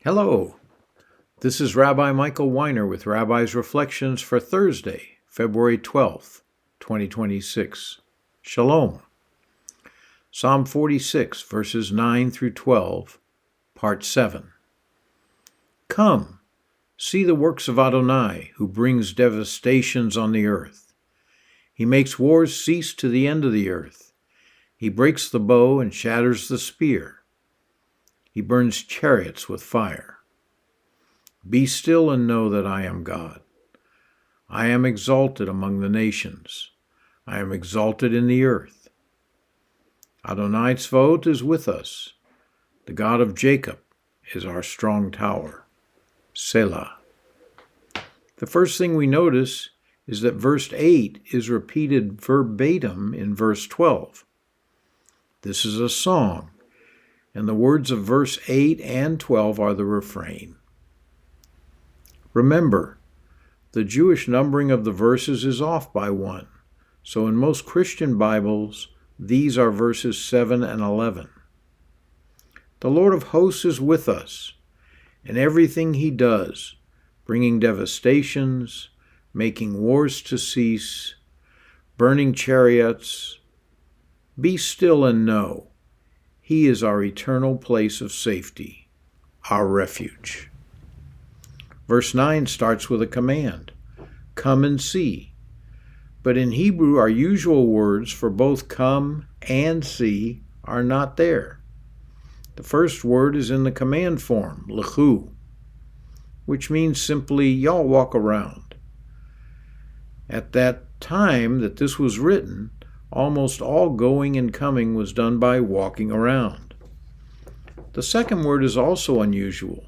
Hello, this is Rabbi Michael Weiner with Rabbi's Reflections for Thursday, February 12th, 2026. Shalom. Psalm 46, verses 9 through 12, Part 7. Come, see the works of Adonai, who brings devastations on the earth. He makes wars cease to the end of the earth. He breaks the bow and shatters the spear. He burns chariots with fire. Be still and know that I am God. I am exalted among the nations. I am exalted in the earth. Adonai Tzvaot is with us. The God of Jacob is our strong tower. Selah. The first thing we notice is that verse 8 is repeated verbatim in verse 12. This is a song, and the words of verse 8 and 12 are the refrain. Remember, the Jewish numbering of the verses is off by one, so in most Christian Bibles, these are verses 7 and 11. The Lord of hosts is with us, and everything he does, bringing devastations, making wars to cease, burning chariots. Be still and know, he is our eternal place of safety, our refuge. Verse 9 starts with a command, come and see. But in Hebrew, our usual words for both come and see are not there. The first word is in the command form, lechu, which means simply, y'all walk around. At that time that this was written, almost all going and coming was done by walking around. The second word is also unusual,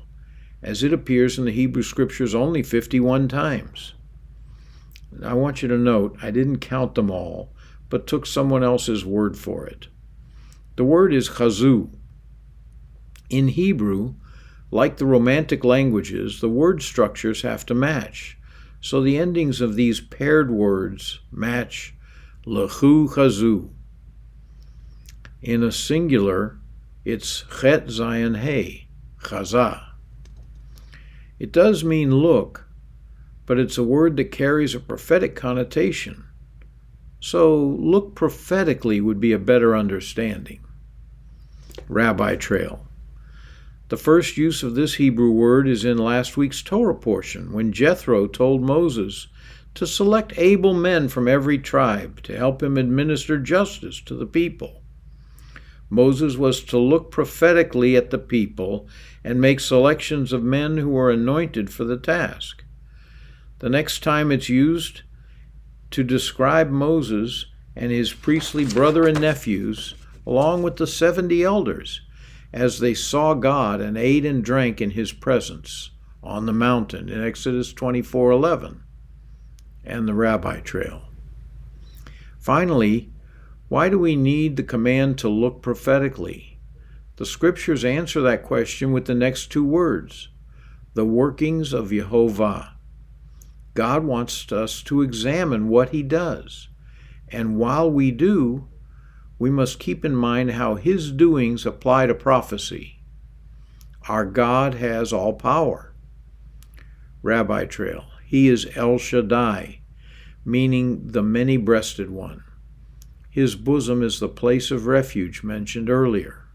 as it appears in the Hebrew Scriptures only 51 times. I want you to note, I didn't count them all, but took someone else's word for it. The word is chazu. In Hebrew, like the Romantic languages, the word structures have to match, so the endings of these paired words match lechu chazu. In a singular, it's chet zayin hey, chazah. It does mean look, but it's a word that carries a prophetic connotation. So look prophetically would be a better understanding. Rabbi Trail. The first use of this Hebrew word is in last week's Torah portion, when Jethro told Moses to select able men from every tribe to help him administer justice to the people. Moses was to look prophetically at the people and make selections of men who were anointed for the task. The next time it's used to describe Moses and his priestly brother and nephews, along with the 70 elders, as they saw God and ate and drank in his presence on the mountain in Exodus 24:11. And the Rabbi Trail. Finally, why do we need the command to look prophetically? The Scriptures answer that question with the next two words, the workings of Yehovah. God wants us to examine what he does, and while we do, we must keep in mind how his doings apply to prophecy. Our God has all power. Rabbi Trail. He is El Shaddai, meaning the many-breasted one. His bosom is the place of refuge mentioned earlier.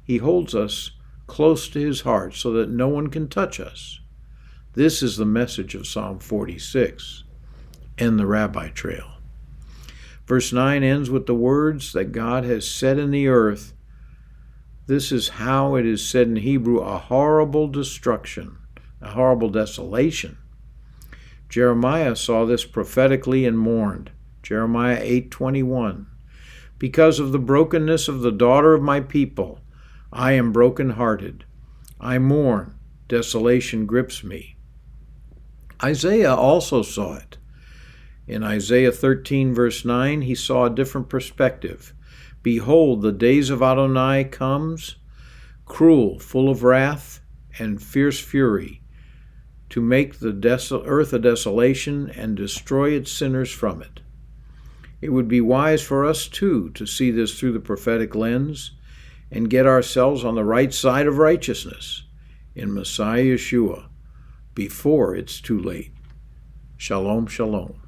He holds us close to his heart so that no one can touch us. This is the message of Psalm 46 and the Rabbi Trail. Verse 9 ends with the words that God has set in the earth. This is how it is said in Hebrew, a horrible destruction, a horrible desolation. Jeremiah saw this prophetically and mourned. Jeremiah 8:21. Because of the brokenness of the daughter of my people, I am brokenhearted. I mourn. Desolation grips me. Isaiah also saw it. In Isaiah 13, verse 9, he saw a different perspective. Behold, the days of Adonai comes, cruel, full of wrath and fierce fury, to make the earth a desolation and destroy its sinners from it. It would be wise for us, too, to see this through the prophetic lens and get ourselves on the right side of righteousness. in Messiah Yeshua before it's too late. Shalom, shalom.